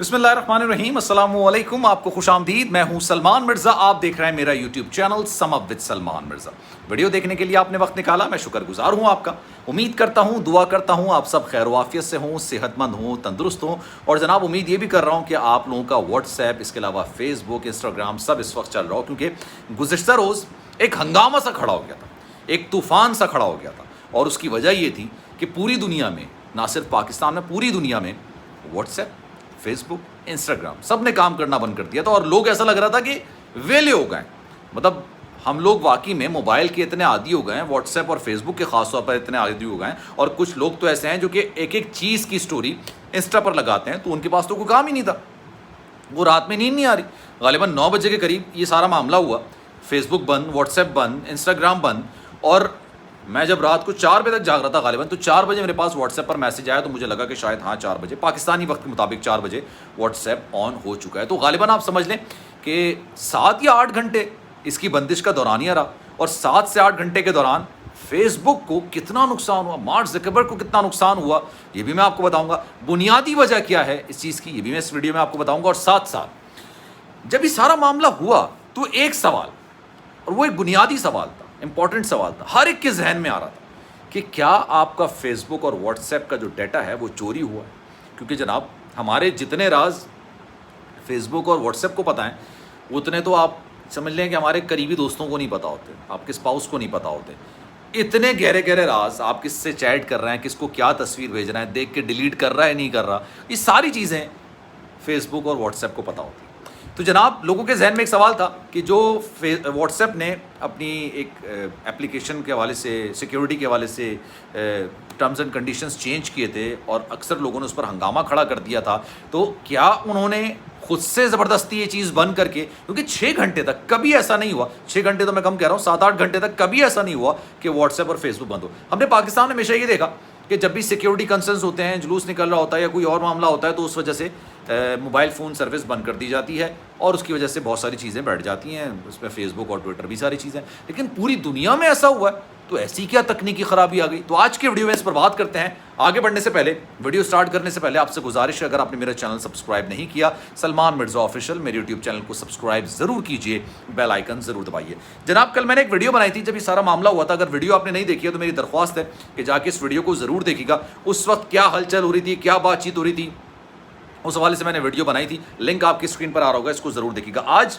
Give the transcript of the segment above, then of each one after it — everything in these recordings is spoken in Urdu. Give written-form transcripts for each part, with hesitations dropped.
بسم اللہ الرحمن الرحیم، السلام علیکم، آپ کو خوش آمدید۔ میں ہوں سلمان مرزا، آپ دیکھ رہے ہیں میرا YouTube channel some up with Salman Mirza. Video دیکھنے کے لیے آپ نے وقت نکالا، میں شکر گزار ہوں آپ کا۔ امید کرتا ہوں، دعا کرتا ہوں آپ سب خیر و عافیت سے ہوں، صحت مند ہوں، تندرست ہوں، اور جناب امید یہ بھی کر رہا ہوں کہ آپ لوگوں کا واٹس ایپ، اس کے علاوہ فیس بک، انسٹاگرام سب اس وقت چل رہا ہو، کیونکہ گزشتہ روز ایک ہنگامہ سا کھڑا ہو گیا تھا، ایک طوفان سا کھڑا ہو گیا تھا، اور اس کی وجہ یہ تھی کہ پوری دنیا میں، نہ صرف پاکستان میں، پوری دنیا میں واٹس ایپ، فیس بک، انسٹاگرام سب نے کام کرنا بند کر دیا تھا، اور لوگ ایسا لگ رہا تھا کہ ویلے ہو گئے۔ مطلب ہم لوگ واقعی میں موبائل کے اتنے عادی ہو گئے ہیں، واٹس ایپ اور فیس بک کے خاص طور پر اتنے عادی ہو گئے ہیں، اور کچھ لوگ تو ایسے ہیں جو کہ ایک ایک چیز کی سٹوری انسٹا پر لگاتے ہیں، تو ان کے پاس تو کوئی کام ہی نہیں تھا، وہ رات میں نیند نہیں آ رہی۔ غالباً 9 بجے کے قریب یہ سارا معاملہ ہوا، فیس بک بند، واٹس ایپ بند، انسٹاگرام بند، اور میں جب رات کو 4 بجے تک جاگ رہا تھا غالباً، تو 4 بجے میرے پاس واٹس ایپ پر میسج آیا، تو مجھے لگا کہ شاید 4 بجے پاکستانی وقت کے مطابق 4 بجے واٹس ایپ آن ہو چکا ہے۔ تو غالباً آپ سمجھ لیں کہ 7 یا 8 گھنٹے اس کی بندش کا دورانیہ رہا، اور 7 سے 8 گھنٹے کے دوران فیس بک کو کتنا نقصان ہوا، مارک زکربرگ کو کتنا نقصان ہوا، یہ بھی میں آپ کو بتاؤں گا۔ بنیادی وجہ کیا ہے اس چیز کی، یہ بھی میں اس ویڈیو میں آپ کو بتاؤں گا، اور ساتھ ساتھ جب یہ سارا معاملہ ہوا تو ایک سوال، اور وہ ایک بنیادی سوال تھا، امپورٹنٹ سوال تھا، ہر ایک کے ذہن میں آ رہا تھا کہ کیا آپ کا فیس بک اور واٹس ایپ کا جو ڈیٹا ہے وہ چوری ہوا ہے؟ کیونکہ جناب ہمارے جتنے راز فیس بک اور واٹس ایپ کو پتہ ہیں، اتنے تو آپ سمجھ لیں کہ ہمارے قریبی دوستوں کو نہیں پتہ ہوتے، آپ کے اسپاؤس کو نہیں پتہ ہوتے۔ اتنے گہرے گہرے راز، آپ کس سے چیٹ کر رہے ہیں، کس کو کیا تصویر بھیج رہے ہیں، دیکھ کے ڈیلیٹ کر رہا ہے نہیں کر رہا، یہ ساری چیزیں فیس بک اور واٹس ایپ کو پتہ ہوتی ہیں۔ تو جناب لوگوں کے ذہن میں ایک سوال تھا کہ جو واٹس ایپ نے اپنی ایک اپلیکیشن کے حوالے سے، سیکیورٹی کے حوالے سے ٹرمز اینڈ کنڈیشنز چینج کیے تھے، اور اکثر لوگوں نے اس پر ہنگامہ کھڑا کر دیا تھا، تو کیا انہوں نے خود سے زبردستی یہ چیز بند کر کے، کیونکہ 6 گھنٹے تک کبھی ایسا نہیں ہوا، 6 گھنٹے تو میں کم کہہ رہا ہوں، 7-8 گھنٹے تک کبھی ایسا نہیں ہوا کہ واٹس ایپ اور فیس بک بند ہو۔ ہم نے پاکستان میں ہمیشہ یہ دیکھا کہ جب بھی سیکیورٹی کنسرنز ہوتے ہیں، جلوس نکل رہا ہوتا ہے یا کوئی اور معاملہ ہوتا ہے، تو اس وجہ سے موبائل فون سروس بند کر دی جاتی ہے، اور اس کی وجہ سے بہت ساری چیزیں بیٹھ جاتی ہیں، اس میں فیس بک اور ٹویٹر بھی ساری چیزیں۔ لیکن پوری دنیا میں ایسا ہوا ہے، تو ایسی کیا تکنیکی خرابی آ گئی؟ تو آج کے ویڈیو میں اس پر بات کرتے ہیں۔ آگے بڑھنے سے پہلے، ویڈیو سٹارٹ کرنے سے پہلے آپ سے گزارش ہے، اگر آپ نے میرا چینل سبسکرائب نہیں کیا، سلمان مرزا آفیشیل، میرے یوٹیوب چینل کو سبسکرائب ضرور کیجئے، بیل آئیکن ضرور دبائیے۔ جناب کل میں نے ایک ویڈیو بنائی تھی جب یہ سارا معاملہ ہوا تھا، اگر ویڈیو آپ نے نہیں دیکھی ہے تو میری درخواست ہے کہ جا کے اس ویڈیو کو ضرور دیکھیے گا۔ اس وقت کیا ہلچل ہو رہی تھی، کیا بات چیت ہو رہی تھی، اس حوالے سے میں نے ویڈیو بنائی تھی، لنک آپ کی اسکرین پر آ رہا ہوگا، اس کو ضرور دیکھیے گا۔ آج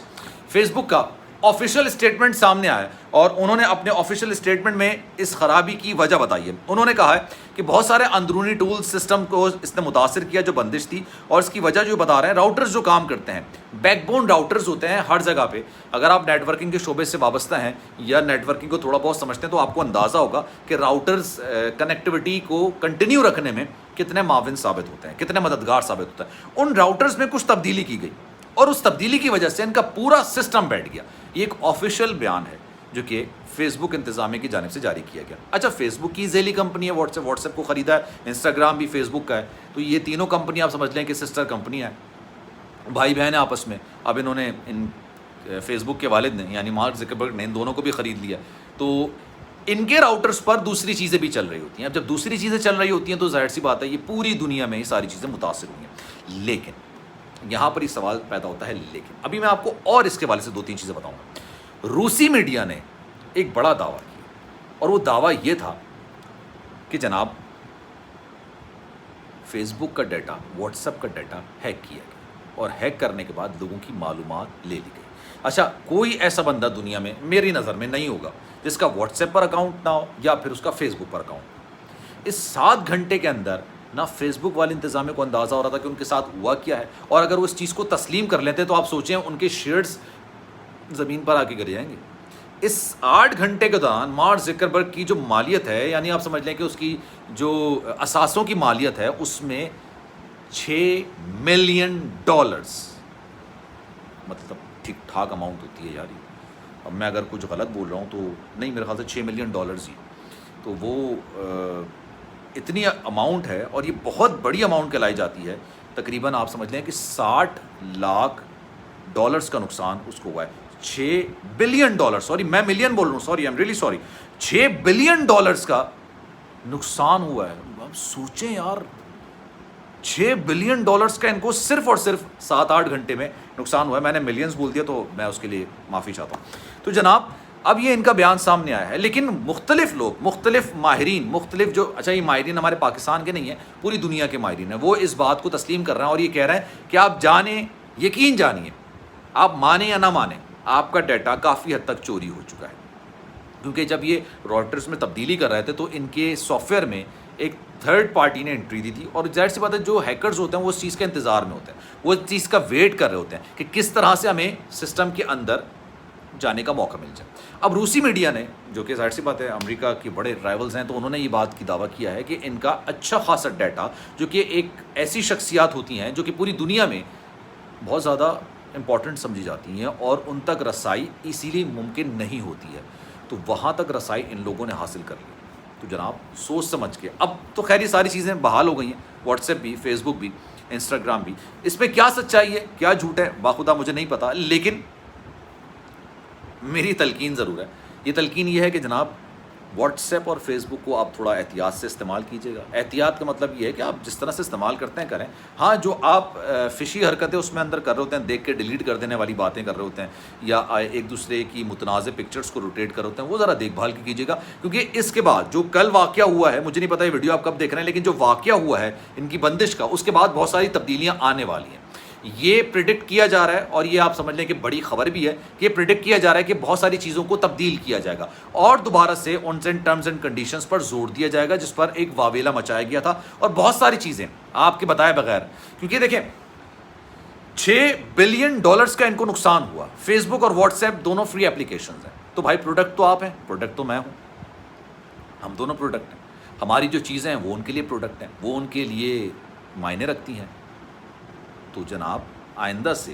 فیس بک کا آفیشیل اسٹیٹمنٹ سامنے آیا، اور انہوں نے اپنے آفیشیل اسٹیٹمنٹ میں اس خرابی کی وجہ بتائی ہے۔ انہوں نے کہا ہے کہ بہت سارے اندرونی ٹول سسٹم کو اس نے متاثر کیا جو بندش تھی، اور اس کی وجہ جو بتا رہے ہیں، راؤٹرز جو کام کرتے ہیں، بیک بون راؤٹرز ہوتے ہیں ہر جگہ پہ۔ اگر آپ نیٹ ورکنگ کے شعبے سے وابستہ ہیں یا نیٹ ورکنگ کو تھوڑا بہت سمجھتے ہیں، تو آپ کو اندازہ ہوگا کہ راؤٹرز کنیکٹیوٹی کو کنٹینیو رکھنے میں کتنے معاون ثابت ہوتے ہیں، کتنے مددگار ثابت ہوتا ہے۔ ان راؤٹرز میں کچھ تبدیلی کی گئی، اور اس تبدیلی کی وجہ سے ان کا پورا سسٹم بیٹھ گیا۔ یہ ایک آفیشیل بیان ہے جو کہ فیس بک انتظامیہ کی جانب سے جاری کیا گیا۔ اچھا، فیس بک کی ذیلی کمپنی ہے، واٹس ایپ کو خریدا ہے، انسٹاگرام بھی فیس بک کا ہے، تو یہ تینوں کمپنی آپ سمجھ لیں کہ سسٹر کمپنی ہے، بھائی بہن ہیں آپس میں۔ اب انہوں نے فیس بک کے والد نے یعنی مارک زکربرگ نے ان دونوں کو بھی خرید لیا، تو ان کے راؤٹرز پر دوسری چیزیں بھی چل رہی ہوتی ہیں۔ اب جب دوسری چیزیں چل رہی ہوتی ہیں تو ظاہر سی بات ہے یہ پوری دنیا میں یہ ساری چیزیں متاثر ہوئی ہیں۔ لیکن یہاں پر یہ سوال پیدا ہوتا ہے، لیکن ابھی میں آپ کو اور اس کے حوالے سے 2-3 چیزیں بتاؤں گا۔ روسی میڈیا نے ایک بڑا دعویٰ کیا، اور وہ دعویٰ یہ تھا کہ جناب فیس بک کا ڈیٹا، واٹس ایپ کا ڈیٹا ہیک کیا گیا، اور ہیک کرنے کے بعد لوگوں کی معلومات لے لی گئی۔ اچھا، کوئی ایسا بندہ دنیا میں میری نظر میں نہیں ہوگا جس کا واٹس ایپ پر اکاؤنٹ نہ ہو یا پھر اس کا فیس بک پر اکاؤنٹ۔ اس 7 گھنٹے کے اندر نہ فیس بک والے انتظامیہ کو اندازہ ہو رہا تھا کہ ان کے ساتھ ہوا کیا ہے، اور اگر وہ اس چیز کو تسلیم کر لیتے تو آپ سوچیں ان کے شیئرز زمین پر آ کے گر جائیں گے۔ اس 8 گھنٹے کے دوران مارک زکربرگ کی جو مالیت ہے، یعنی آپ سمجھ لیں کہ اس کی جو اثاثوں کی مالیت ہے، اس میں $6 ملین، مطلب ٹھیک ٹھاک اماؤنٹ ہوتی ہے یار۔ اب میں اگر کچھ غلط بول رہا ہوں تو نہیں، میرے خیال سے $6 ملین ہی، تو وہ اتنی اماؤنٹ ہے، اور یہ بہت بڑی اماؤنٹ کہلائی جاتی ہے۔ تقریباً آپ سمجھ لیں کہ $60 لاکھ کا نقصان اس کو ہوا ہے۔ $6 بلین، سوری میں ملین بول رہا ہوں، sorry, I am really sorry, $6 billion کا نقصان ہوا ہے۔ اب سوچیں یار، $6 بلین کا ان کو صرف اور صرف 7-8 گھنٹے میں نقصان ہوا ہے. میں نے ملینز بول دیا تو میں اس کے لیے معافی چاہتا ہوں. تو جناب اب یہ ان کا بیان سامنے آیا ہے, لیکن مختلف لوگ, مختلف ماہرین, مختلف جو, اچھا یہ ماہرین ہمارے پاکستان کے نہیں ہیں, پوری دنیا کے ماہرین ہیں, وہ اس بات کو تسلیم کر رہے ہیں اور یہ کہہ رہے ہیں کہ آپ جانیں, یقین جانیے, آپ مانیں یا نہ مانیں, آپ کا ڈیٹا کافی حد تک چوری ہو چکا ہے. کیونکہ جب یہ راؤٹرز میں تبدیلی کر رہے تھے تو ان کے سافٹ ویئر میں ایک تھرڈ پارٹی نے انٹری دی تھی, اور ظاہر سی بات ہے جو ہیکرز ہوتے ہیں وہ اس چیز کے انتظار میں ہوتے ہیں, وہ اس چیز کا ویٹ کر رہے ہوتے ہیں کہ کس طرح سے ہمیں سسٹم کے اندر جانے کا موقع مل جائے. اب روسی میڈیا نے, جو کہ ظاہر سی بات ہے امریکہ کے بڑے رائیولز ہیں, تو انہوں نے یہ بات کی دعویٰ کیا ہے کہ ان کا اچھا خاصا ڈیٹا, جو کہ ایک ایسی شخصیات ہوتی ہیں جو کہ پوری دنیا میں بہت زیادہ امپورٹنٹ سمجھی جاتی ہیں اور ان تک رسائی اسی لیے ممکن نہیں ہوتی ہے, تو وہاں تک رسائی ان لوگوں نے حاصل کر لی. تو جناب سوچ سمجھ کے, اب تو خیر یہ ساری چیزیں بحال ہو گئی ہیں, واٹس ایپ بھی, فیس بک بھی, انسٹاگرام بھی, اس میں کیا سچائی ہے کیا جھوٹ ہے باخدا مجھے نہیں پتا, لیکن میری تلقین ضرور ہے. یہ تلقین یہ ہے کہ جناب واٹس ایپ اور فیس بک کو آپ تھوڑا احتیاط سے استعمال کیجیے گا. احتیاط کا مطلب یہ ہے کہ آپ جس طرح سے استعمال کرتے ہیں کریں. ہاں جو آپ فشی حرکتیں اس میں اندر کر رہے ہوتے ہیں, دیکھ کے ڈیلیٹ کر دینے والی باتیں کر رہے ہوتے ہیں, یا ایک دوسرے کی متنازع پکچرز کو روٹیٹ کر رہے ہوتے ہیں, وہ ذرا دیکھ بھال کی کیجیے گا. کیونکہ اس کے بعد جو کل واقعہ ہوا ہے, مجھے نہیں پتا یہ ویڈیو آپ کب دیکھ رہے ہیں, لیکن جو واقعہ ہوا ہے ان کی بندش کا, اس کے بعد بہت ساری تبدیلیاں آنے والی ہیں. یہ پریڈکٹ کیا جا رہا ہے, اور یہ آپ سمجھ لیں کہ بڑی خبر بھی ہے کہ یہ پریڈکٹ کیا جا رہا ہے کہ بہت ساری چیزوں کو تبدیل کیا جائے گا, اور دوبارہ سے ان ٹرمز اینڈ کنڈیشنز پر زور دیا جائے گا جس پر ایک واویلا مچایا گیا تھا, اور بہت ساری چیزیں آپ کے بتائے بغیر. کیونکہ دیکھیں $6 بلین کا ان کو نقصان ہوا. فیس بک اور واٹس ایپ دونوں فری اپلیکیشنز ہیں, تو بھائی پروڈکٹ تو آپ ہیں, پروڈکٹ تو میں ہوں, ہم دونوں پروڈکٹ ہیں. ہماری جو چیزیں ہیں وہ ان کے لیے پروڈکٹ ہیں, وہ ان کے لیے معنی رکھتی ہیں. تو جناب آئندہ سے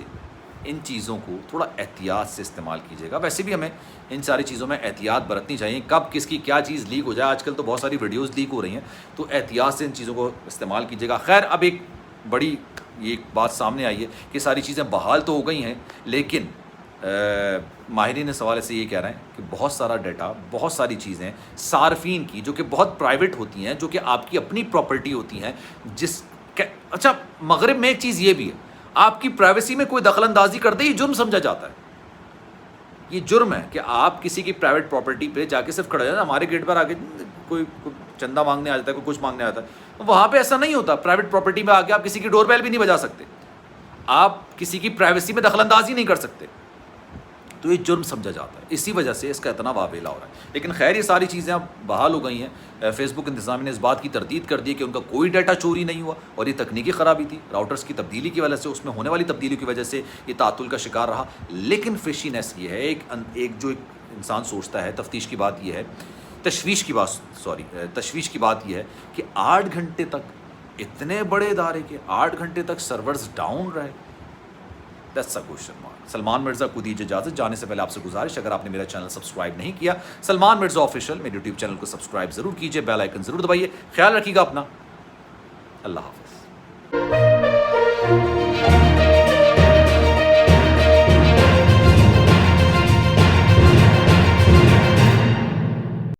ان چیزوں کو تھوڑا احتیاط سے استعمال کیجیے گا. ویسے بھی ہمیں ان ساری چیزوں میں احتیاط برتنی چاہیے, کب کس کی کیا چیز لیک ہو جائے. آج کل تو بہت ساری ویڈیوز لیک ہو رہی ہیں, تو احتیاط سے ان چیزوں کو استعمال کیجیے گا. خیر اب ایک بڑی یہ بات سامنے آئی ہے کہ ساری چیزیں بحال تو ہو گئی ہیں, لیکن ماہرین اس حوالے سے یہ کہہ رہے ہیں کہ بہت سارا ڈیٹا, بہت ساری چیزیں صارفین کی جو کہ بہت پرائیویٹ ہوتی ہیں, جو کہ آپ کی اپنی پراپرٹی ہوتی ہیں, اچھا مغرب میں ایک چیز یہ بھی ہے, آپ کی پرائیویسی میں کوئی دخل اندازی کر دے یہ جرم سمجھا جاتا ہے. یہ جرم ہے کہ آپ کسی کی پرائیویٹ پراپرٹی پہ جا کے صرف کھڑا جاتا ہے. ہمارے گیٹ پر آ کے کوئی چندہ مانگنے آ جاتا ہے, کوئی کچھ مانگنے آتا ہے, وہاں پہ ایسا نہیں ہوتا. پرائیویٹ پراپرٹی میں آ کے آپ کسی کی ڈور بیل بھی نہیں بجا سکتے, آپ کسی کی پرائیویسی میں دخل اندازی نہیں کر سکتے, تو یہ جرم سمجھا جاتا ہے. اسی وجہ سے اس کا اتنا واویلا ہو رہا ہے. لیکن خیر یہ ساری چیزیں اب بحال ہو گئی ہیں. فیس بک انتظامیہ نے اس بات کی تردید کر دی کہ ان کا کوئی ڈیٹا چوری نہیں ہوا, اور یہ تکنیکی خرابی تھی, راؤٹرز کی تبدیلی کی وجہ سے, اس میں ہونے والی تبدیلی کی وجہ سے یہ تعطل کا شکار رہا. لیکن فشینس یہ ہے, ایک جو انسان سوچتا ہے, تفتیش کی بات یہ ہے, تشویش کی بات یہ ہے کہ 8 گھنٹے تک, اتنے بڑے ادارے کے 8 گھنٹے تک سرورز ڈاؤن رہے. That's a question mark. Salman Mirza کو دیجیے اجازت. جانے سے پہلے آپ سے گزارش, اگر آپ نے میرا چینل سبسکرائب نہیں کیا, سلمان مرزا آفیشیل میرے یوٹیوب چینل کو سبسکرائب ضرور کیجیے, بیل آئیکن ضرور دبائیے. خیال رکھیے گا اپنا. اللہ حافظ.